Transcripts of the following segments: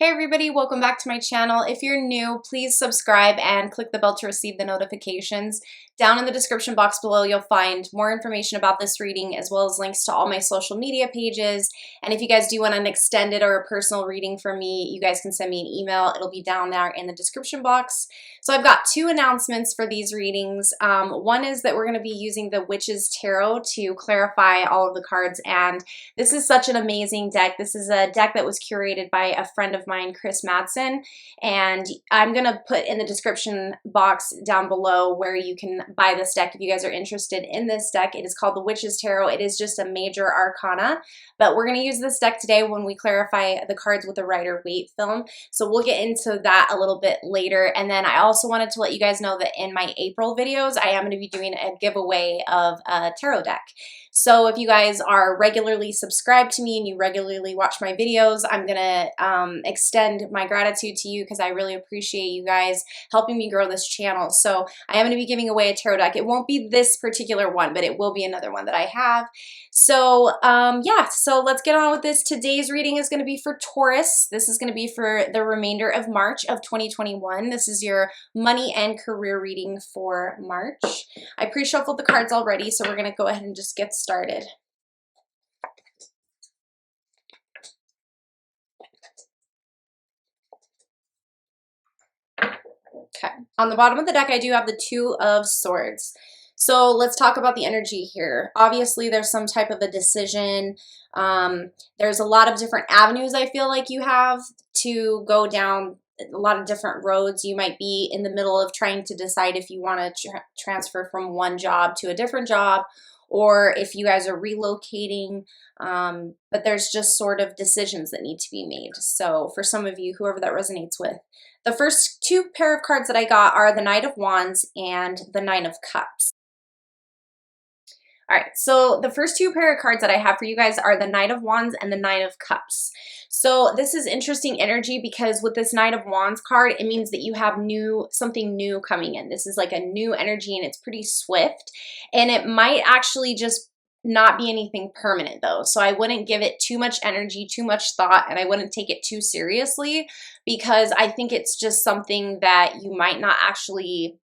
Hey everybody, welcome back to my channel. If you're new, please subscribe and click the bell to receive the notifications. Down in the description box below, you'll find more information about this reading as well as links to all my social media pages. And if you guys do want an extended or a personal reading from me, you guys can send me an email. It'll be down there in the description box. So I've got two announcements for these readings. One is that we're going to be using the Witch's Tarot to clarify all of the cards, and this is such an amazing deck. This is a deck that was curated by a friend of mine, Chris Madsen, and I'm gonna put in the description box down below where you can buy this deck if you guys are interested in this deck. It is called the Witch's Tarot. It is just a major arcana, but we're gonna use this deck today when we clarify the cards with the Rider-Waite film. So we'll get into that a little bit later. And then I also wanted to let you guys know that in my April videos, I am going to be doing a giveaway of a tarot deck. So if you guys are regularly subscribed to me and you regularly watch my videos, I'm going to extend my gratitude to you because I really appreciate you guys helping me grow this channel. So I am going to be giving away a tarot deck. It won't be this particular one, but it will be another one that I have. So yeah, so let's get on with this. Today's reading is going to be for Taurus. This is going to be for the remainder of March of 2021. This is your money and career reading for March. I pre-shuffled the cards already, so we're going to go ahead and just get started. Okay, on the bottom of the deck, I do have the Two of Swords. So let's talk about the energy here. Obviously, there's some type of a decision. There's a lot of different avenues I feel like you have to go down, a lot of different roads. You might be in the middle of trying to decide if you want to transfer from one job to a different job, or if you guys are relocating, but there's just sort of decisions that need to be made. So for some of you, whoever that resonates with, the first two pair of cards that I got are the Knight of Wands and the Nine of Cups. All right, so the first two pair of cards that I have for you guys are the Knight of Wands and the Nine of Cups. So this is interesting energy because with this Knight of Wands card, it means that you have something new coming in. This is like a new energy and it's pretty swift, and it might actually just not be anything permanent though. So I wouldn't give it too much energy, too much thought, and I wouldn't take it too seriously because I think it's just something that you might not actually,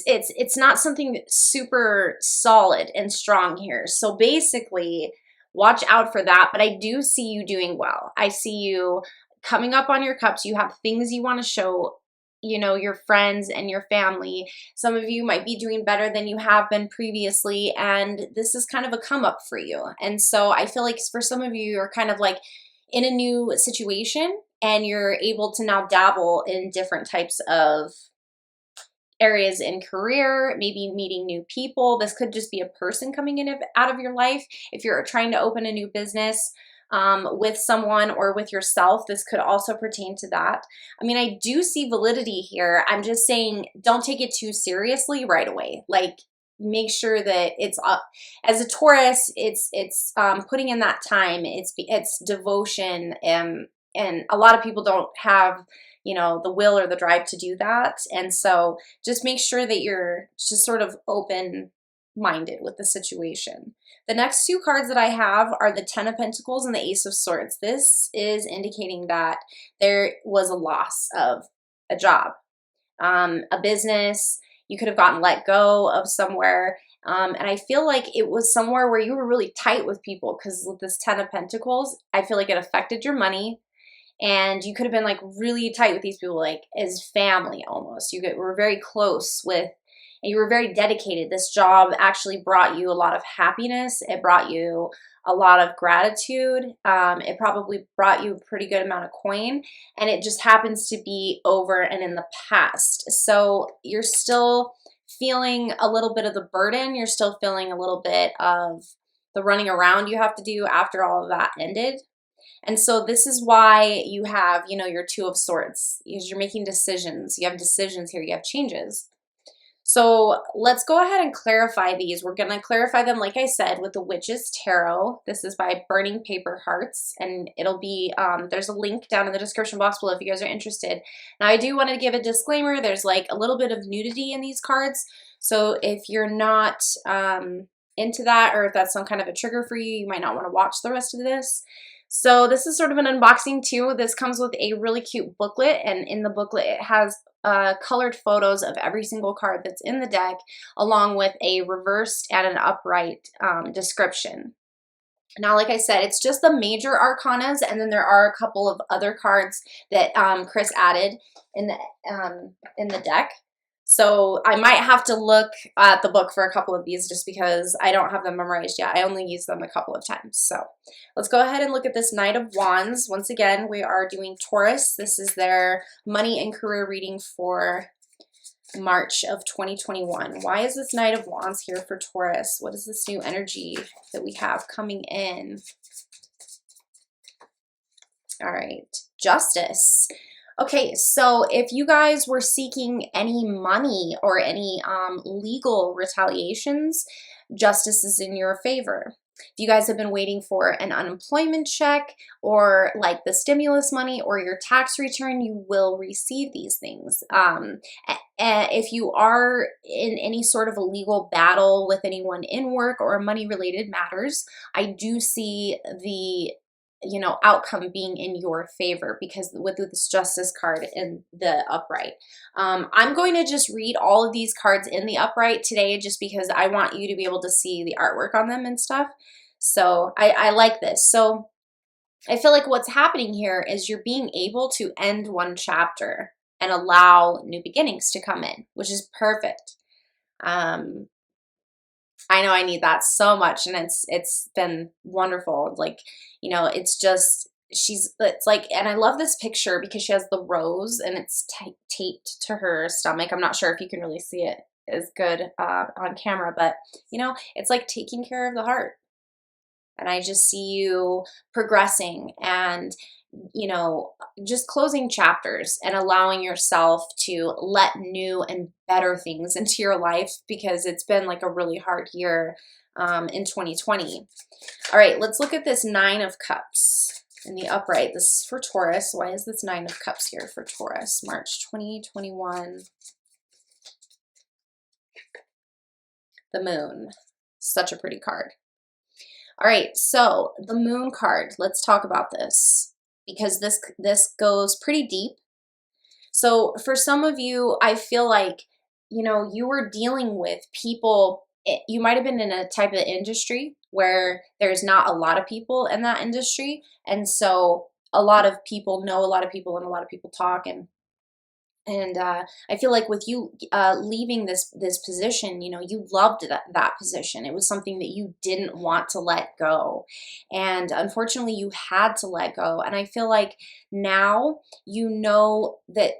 it's not something super solid and strong here. So basically, watch out for that. But I do see you doing well. I see you coming up on your cups. You have things you want to show, you know, your friends and your family. Some of you might be doing better than you have been previously, and this is kind of a come up for you. And so I feel like for some of you, you're kind of like in a new situation and you're able to now dabble in different types of areas in career, maybe meeting new people. This could just be a person coming in out of your life. If you're trying to open a new business with someone or with yourself, this could also pertain to that. I mean, I do see validity here. I'm just saying don't take it too seriously right away. Like, make sure that it's as a Taurus, it's putting in that time. It's devotion, and a lot of people don't have, you know, the will or the drive to do that. And so just make sure that you're just sort of open-minded with the situation. The next two cards that I have are the Ten of Pentacles and the Ace of Swords. This is indicating that there was a loss of a job, a business. You could have gotten let go of somewhere. And I feel like it was somewhere where you were really tight with people, because with this Ten of Pentacles, I feel like it affected your money. And you could have been like really tight with these people, like as family almost. You were very close with, and you were very dedicated. This job actually brought you a lot of happiness. It brought you a lot of gratitude. It probably brought you a pretty good amount of coin, and it just happens to be over and in the past. So you're still feeling a little bit of the burden. You're still feeling a little bit of the running around you have to do after all of that ended. And so this is why you have, you know, your Two of Swords, because you're making decisions. You have decisions here. You have changes. So let's go ahead and clarify these. We're going to clarify them, like I said, with the Witch's Tarot. This is by Burning Paper Hearts, and it'll be, there's a link down in the description box below if you guys are interested. Now, I do want to give a disclaimer. There's like a little bit of nudity in these cards. So if you're not into that, or if that's some kind of a trigger for you, you might not want to watch the rest of this. So this is sort of an unboxing too. This comes with a really cute booklet, and in the booklet it has colored photos of every single card that's in the deck, along with a reversed and an upright description. Now, like I said, it's just the major arcanas, and then there are a couple of other cards that Chris added in the deck. So I might have to look at the book for a couple of these just because I don't have them memorized yet. I only used them a couple of times. So let's go ahead and look at this Knight of Wands. Once again, we are doing Taurus. This is their money and career reading for March of 2021. Why is this Knight of Wands here for Taurus? What is this new energy that we have coming in? All right, Justice. Okay, so if you guys were seeking any money or any legal retaliations, justice is in your favor. If you guys have been waiting for an unemployment check or like the stimulus money or your tax return, you will receive these things. If you are in any sort of a legal battle with anyone in work or money-related matters, I do see the outcome being in your favor because with this Justice card in the upright. I'm going to just read all of these cards in the upright today just because I want you to be able to see the artwork on them and stuff. So I like this. So I feel like what's happening here is you're being able to end one chapter and allow new beginnings to come in, which is perfect. I know I need that so much, and it's been wonderful. Like, it's just, it's like, and I love this picture because she has the rose and it's taped to her stomach. I'm not sure if you can really see it as good on camera, but it's like taking care of the heart. And I just see you progressing and just closing chapters and allowing yourself to let new and better things into your life because it's been like a really hard year in 2020. All right, let's look at this Nine of Cups in the upright. This is for Taurus. Why is this Nine of Cups here for Taurus? March 2021. The Moon. Such a pretty card. All right, so the Moon card. Let's talk about this because this goes pretty deep. So for some of you, I feel like, you were dealing with people, you might have been in a type of industry where there's not a lot of people in that industry. And so a lot of people know a lot of people and a lot of people talk. And I feel like with you leaving this position, you loved that position. It was something that you didn't want to let go. And unfortunately, you had to let go. And I feel like now that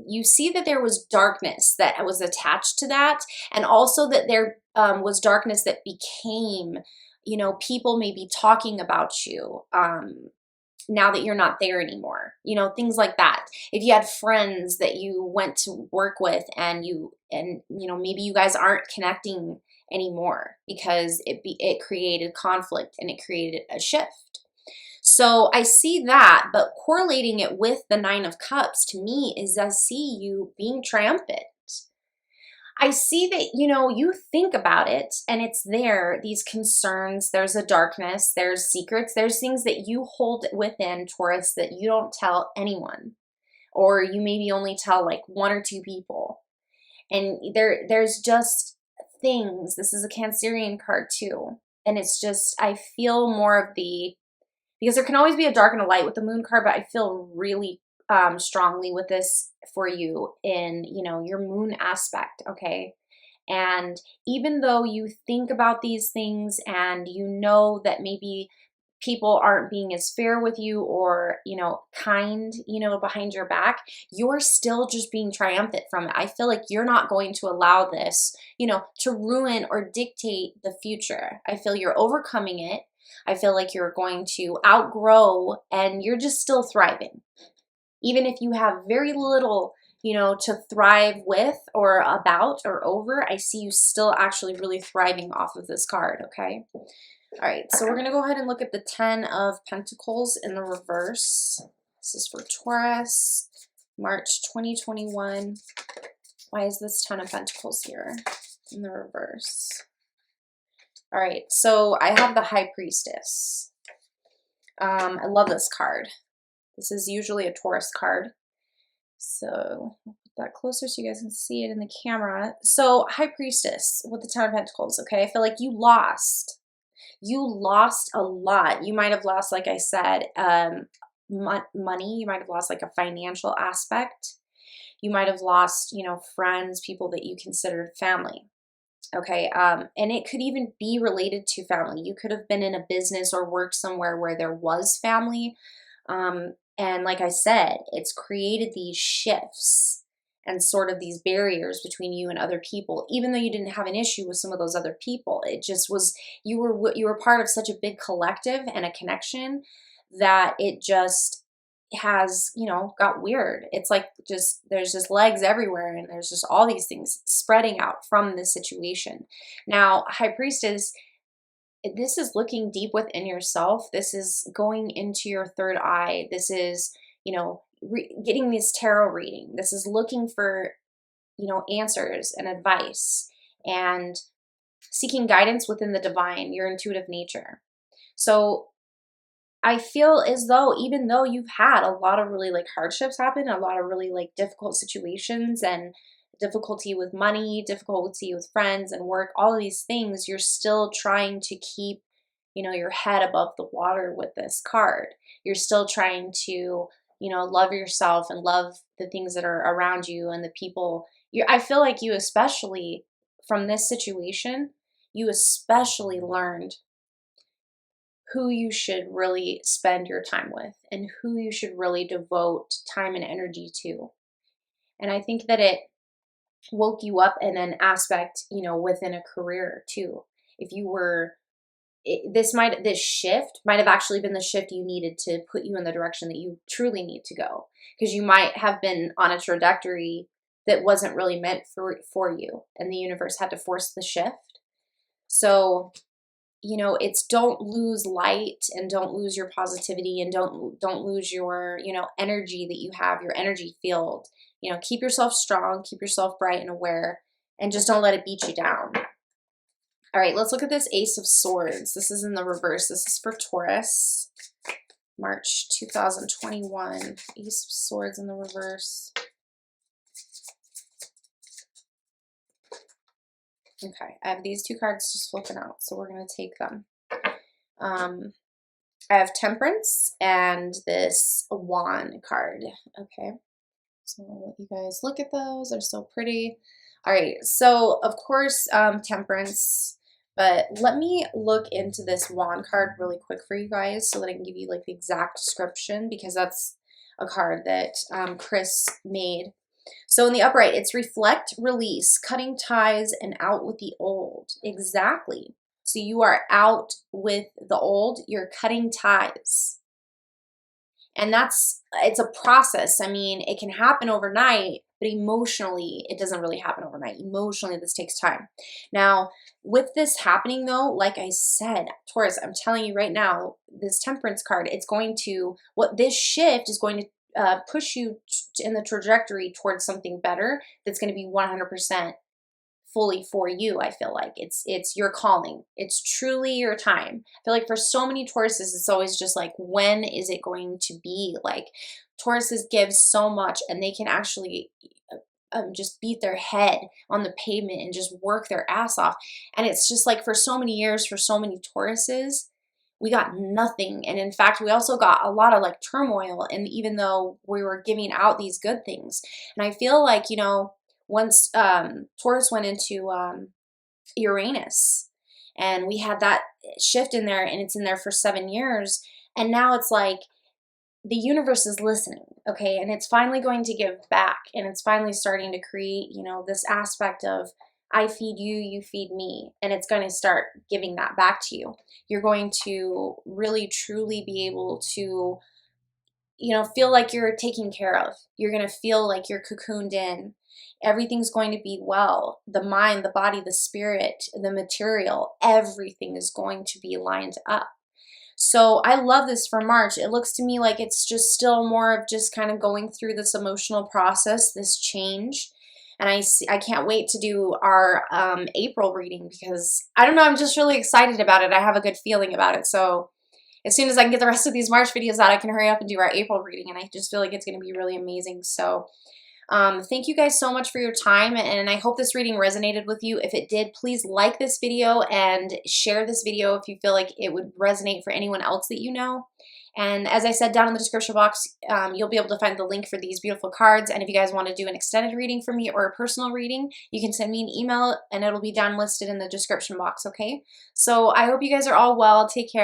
you see that there was darkness that was attached to that. And also that there was darkness that became, people maybe talking about you. Now that you're not there anymore, things like that. If you had friends that you went to work with and maybe you guys aren't connecting anymore because it created conflict and it created a shift. So I see that, but correlating it with the Nine of Cups to me is I see you being triumphant. I see that, you think about it and it's there, these concerns, there's a darkness, there's secrets, there's things that you hold within, Taurus, that you don't tell anyone, or you maybe only tell like one or two people. And there's just things, this is a Cancerian card too. And it's just, I feel more of because there can always be a dark and a light with the Moon card, but I feel really strongly with this for you in, your Moon aspect, okay? And even though you think about these things and that maybe people aren't being as fair with you or, kind, behind your back, you're still just being triumphant from it. I feel like you're not going to allow this, to ruin or dictate the future. I feel you're overcoming it. I feel like you're going to outgrow and you're just still thriving. Even if you have very little, to thrive with or about or over, I see you still actually really thriving off of this card, okay? All right, so we're going to go ahead and look at the 10 of Pentacles in the reverse. This is for Taurus, March 2021. Why is this 10 of Pentacles here in the reverse? All right, so I have the High Priestess. I love this card. This is usually a Taurus card. So I'll put that closer so you guys can see it in the camera. So High Priestess with the Ten of Pentacles, okay? I feel like you lost. You lost a lot. You might have lost, like I said, money. You might have lost like a financial aspect. You might have lost, you know, friends, people that you considered family. Okay, and it could even be related to family. You could have been in a business or worked somewhere where there was family. And like I said, it's created these shifts and sort of these barriers between you and other people, even though you didn't have an issue with some of those other people. It just was, you were part of such a big collective and a connection that it just has, you know, got weird. It's like there's just legs everywhere, and there's just all these things spreading out from this situation. Now, High Priestess, this is looking deep within yourself. This is going into your third eye. This is, you know, getting this tarot reading. This is looking for, you know, answers and advice and seeking guidance within the divine, your intuitive nature. So I feel as though, even though you've had a lot of really like hardships happen, a lot of really like difficult situations and difficulty with money, difficulty with friends and work, all of these things, you're still trying to keep, you know, your head above the water with this card. You're still trying to, you know, love yourself and love the things that are around you and the people. I feel like you, especially from this situation, you especially learned who you should really spend your time with and who you should really devote time and energy to. And I think that it woke you up in an aspect, you know, within a career too. If you were, this shift might have actually been the shift you needed to put you in the direction that you truly need to go. Because you might have been on a trajectory that wasn't really meant for you, and the universe had to force the shift. So, you know, it's don't lose light and don't lose your positivity and don't lose your, you know, energy that you have, your energy field. You know, keep yourself strong, keep yourself bright and aware, and just don't let it beat you down. All right, let's look at this Ace of Swords. This is in the reverse. This is for Taurus, March 2021. Ace of Swords in the reverse. Okay, I have these two cards just flipping out, so we're going to take them. I have Temperance and this Wand card. Okay, so I'll let you guys look at those. They're so pretty. All right, so of course, Temperance, but let me look into this Wand card really quick for you guys so that I can give you like the exact description, because that's a card that Chris made. So in the upright, it's reflect, release, cutting ties, and out with the old. Exactly. So you are out with the old, you're cutting ties. And it's a process. I mean, it can happen overnight, but emotionally, it doesn't really happen overnight. Emotionally, this takes time. Now, with this happening though, like I said, Taurus, I'm telling you right now, this Temperance card, this shift is going to push you in the trajectory towards something better that's going to be 100% fully for you. I feel like it's your calling. It's truly your time. I feel like for so many Tauruses, it's always just like, when is it going to be? Like, Tauruses give so much, and they can actually just beat their head on the pavement and just work their ass off. And it's just like, for so many years, for so many Tauruses, we got nothing. And in fact, we also got a lot of like turmoil. And even though we were giving out these good things, and I feel like, you know, once Taurus went into Uranus, and we had that shift in there, and it's in there for 7 years. And now it's like the universe is listening, okay? And it's finally going to give back. And it's finally starting to create, you know, this aspect of, I feed you, you feed me. And it's going to start giving that back to you. You're going to really, truly be able to, you know, feel like you're taken care of. You're going to feel like you're cocooned in. Everything's going to be well. The mind, the body, the spirit, the material, everything is going to be lined up. So I love this for March. It looks to me like it's just still more of just kind of going through this emotional process, this change. And I can't wait to do our April reading, because I don't know, I'm just really excited about it. I have a good feeling about it. So as soon as I can get the rest of these March videos out, I can hurry up and do our April reading, and I just feel like it's going to be really amazing. So thank you guys so much for your time, and I hope this reading resonated with you. If it did, please like this video and share this video if you feel like it would resonate for anyone else that you know. And as I said, down in the description box, you'll be able to find the link for these beautiful cards. And if you guys want to do an extended reading for me or a personal reading, you can send me an email and it'll be down listed in the description box, okay? So I hope you guys are all well. Take care.